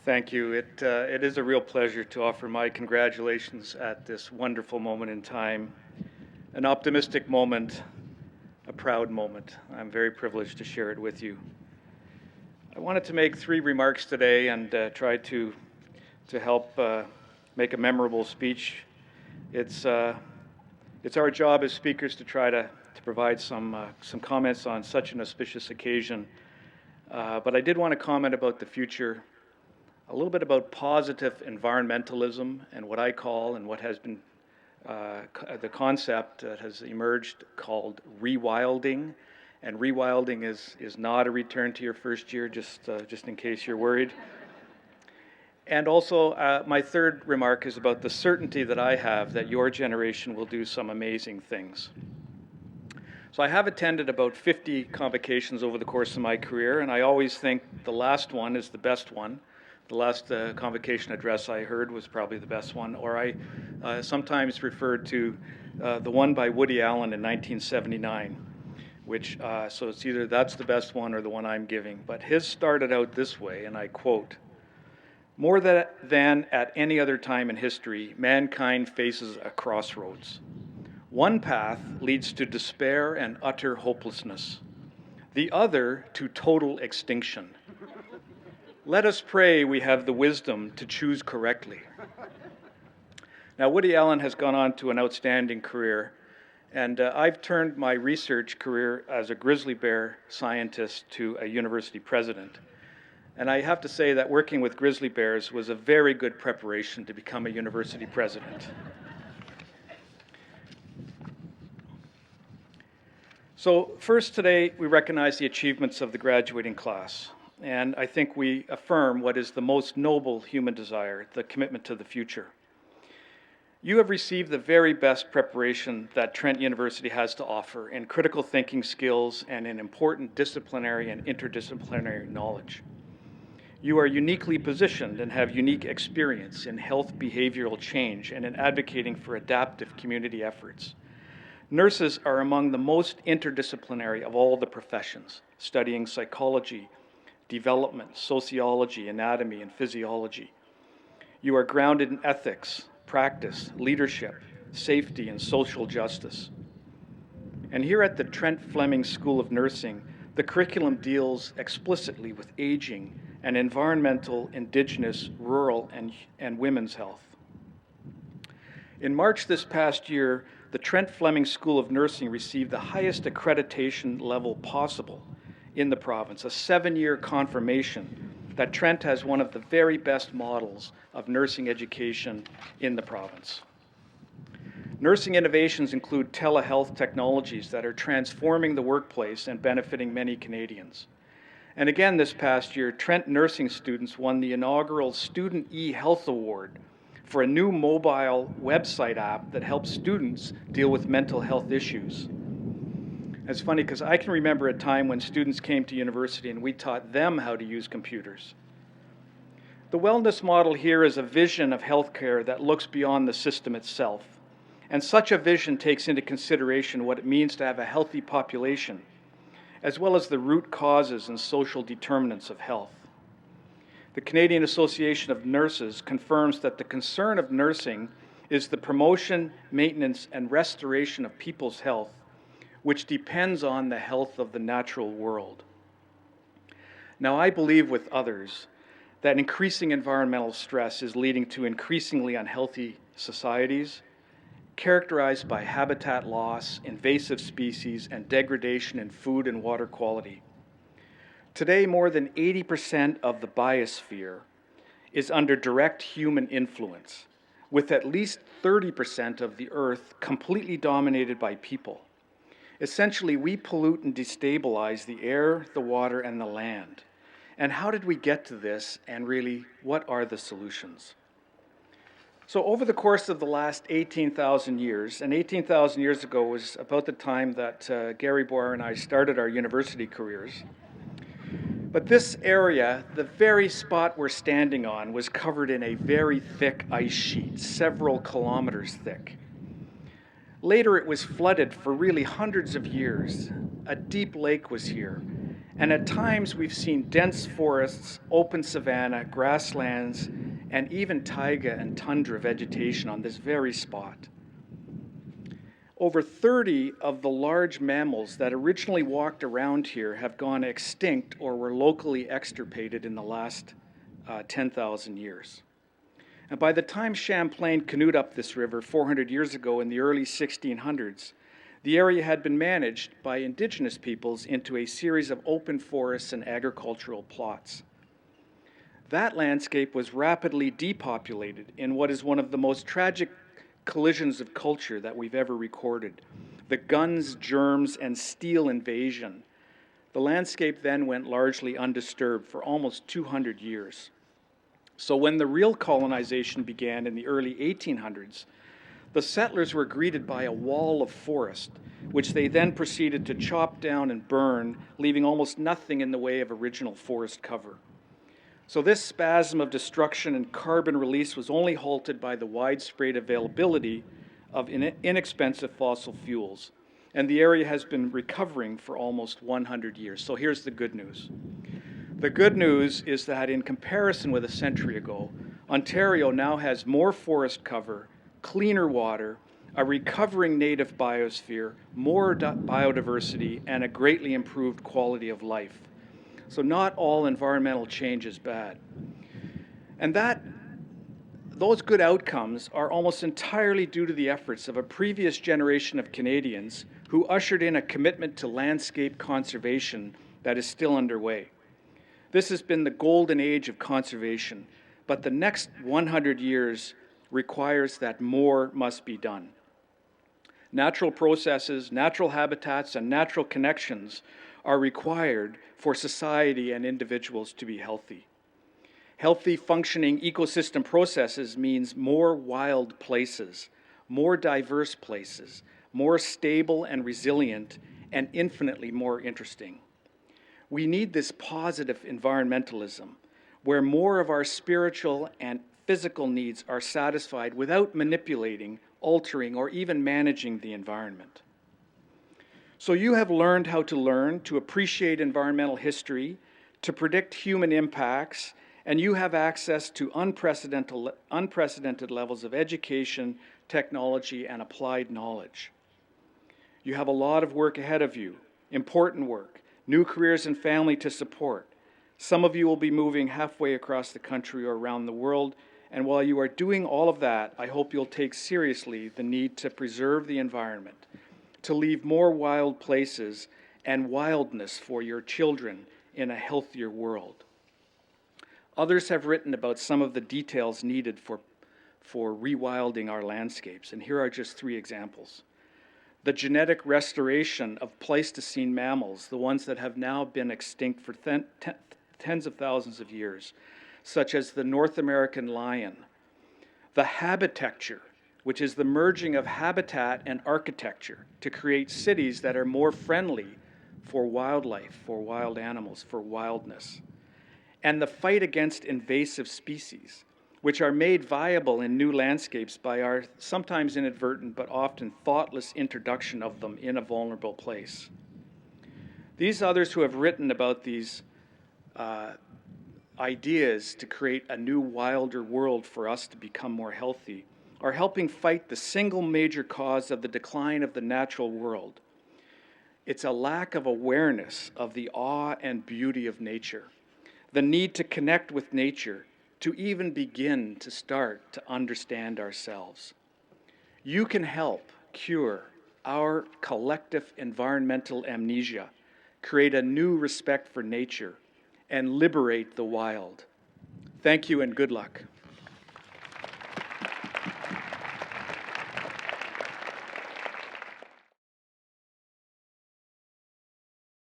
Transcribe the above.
Thank you. It is a real pleasure to offer my congratulations at this wonderful moment in time, an optimistic moment, a proud moment. I'm very privileged to share it with you. I wanted to make three remarks today and try to help make a memorable speech. It's our job as speakers to try to provide some comments on such an auspicious occasion. But I did want to comment about the future, a little bit about positive environmentalism and what I call and what has been the concept that has emerged called rewilding. And rewilding is not a return to your first year, just in case you're worried. And also, my third remark is about the certainty that I have that your generation will do some amazing things. So I have attended about 50 convocations over the course of my career, and I always think the last one is the best one. The last convocation address I heard was probably the best one, or I sometimes referred to the one by Woody Allen in 1979, which, so it's either that's the best one or the one I'm giving. But his started out this way, and I quote, "More than at any other time in history, mankind faces a crossroads. One path leads to despair and utter hopelessness, the other to total extinction. Let us pray we have the wisdom to choose correctly." Now, Woody Allen has gone on to an outstanding career, and I've turned my research career as a grizzly bear scientist to a university president. And I have to say that working with grizzly bears was a very good preparation to become a university president. So first today, we recognize the achievements of the graduating class. And I think we affirm what is the most noble human desire, the commitment to the future. You have received the very best preparation that Trent University has to offer in critical thinking skills and in important disciplinary and interdisciplinary knowledge. You are uniquely positioned and have unique experience in health behavioral change and in advocating for adaptive community efforts. Nurses are among the most interdisciplinary of all the professions, studying psychology, development, sociology, anatomy, and physiology. You are grounded in ethics, practice, leadership, safety, and social justice. And here at the Trent Fleming School of Nursing, the curriculum deals explicitly with aging and environmental, indigenous, rural, and women's health. In March this past year, the Trent Fleming School of Nursing received the highest accreditation level possible in the province, a 7-year confirmation that Trent has one of the very best models of nursing education in the province. Nursing innovations include telehealth technologies that are transforming the workplace and benefiting many Canadians. And again this past year, Trent nursing students won the inaugural Student e-Health Award for a new mobile website app that helps students deal with mental health issues. It's funny because I can remember a time when students came to university and we taught them how to use computers. The wellness model here is a vision of healthcare that looks beyond the system itself. And such a vision takes into consideration what it means to have a healthy population, as well as the root causes and social determinants of health. The Canadian Association of Nurses confirms that the concern of nursing is the promotion, maintenance, and restoration of people's health, which depends on the health of the natural world. Now, I believe with others that increasing environmental stress is leading to increasingly unhealthy societies, characterized by habitat loss, invasive species, and degradation in food and water quality. Today, more than 80% of the biosphere is under direct human influence, with at least 30% of the Earth completely dominated by people. Essentially, we pollute and destabilize the air, the water, and the land. And how did we get to this, and really, what are the solutions? So over the course of the last 18,000 years, and 18,000 years ago was about the time that Gary Boyer and I started our university careers, but this area, the very spot we're standing on, was covered in a very thick ice sheet, several kilometers thick. Later, it was flooded for really hundreds of years. A deep lake was here, And at times we've seen dense forests, open savanna, grasslands, and even taiga and tundra vegetation on this very spot. Over 30 of the large mammals that originally walked around here have gone extinct or were locally extirpated in the last 10,000 years. And by the time Champlain canoed up this river 400 years ago in the early 1600s, the area had been managed by indigenous peoples into a series of open forests and agricultural plots. That landscape was rapidly depopulated in what is one of the most tragic collisions of culture that we've ever recorded. The guns, germs, and steel invasion. The landscape then went largely undisturbed for almost 200 years. So when the real colonization began in the early 1800s, the settlers were greeted by a wall of forest, which they then proceeded to chop down and burn, leaving almost nothing in the way of original forest cover. So this spasm of destruction and carbon release was only halted by the widespread availability of inexpensive fossil fuels. And the area has been recovering for almost 100 years. So here's the good news. The good news is that in comparison with a century ago, Ontario now has more forest cover, cleaner water, a recovering native biosphere, more biodiversity, and a greatly improved quality of life. So not all environmental change is bad. And those good outcomes are almost entirely due to the efforts of a previous generation of Canadians who ushered in a commitment to landscape conservation that is still underway. This has been the golden age of conservation, but the next 100 years requires that more must be done. Natural processes, natural habitats, and natural connections are required for society and individuals to be healthy. Healthy, functioning ecosystem processes means more wild places, more diverse places, more stable and resilient, and infinitely more interesting. We need this positive environmentalism, where more of our spiritual and physical needs are satisfied without manipulating, altering, or even managing the environment. So you have learned how to learn, to appreciate environmental history, to predict human impacts, and you have access to unprecedented levels of education, technology, and applied knowledge. You have a lot of work ahead of you, important work, new careers and family to support. Some of you will be moving halfway across the country or around the world, and while you are doing all of that, I hope you'll take seriously the need to preserve the environment, to leave more wild places and wildness for your children in a healthier world. Others have written about some of the details needed for rewilding our landscapes, and here are just 3 examples. The genetic restoration of Pleistocene mammals, the ones that have now been extinct for tens of thousands of years, such as the North American lion. The habitecture, which is the merging of habitat and architecture to create cities that are more friendly for wildlife, for wild animals, for wildness. And the fight against invasive species, which are made viable in new landscapes by our sometimes inadvertent but often thoughtless introduction of them in a vulnerable place. These others who have written about these ideas to create a new, wilder world for us to become more healthy are helping fight the single major cause of the decline of the natural world. It's a lack of awareness of the awe and beauty of nature, the need to connect with nature, to even begin to start to understand ourselves. You can help cure our collective environmental amnesia, create a new respect for nature, and liberate the wild. Thank you and good luck.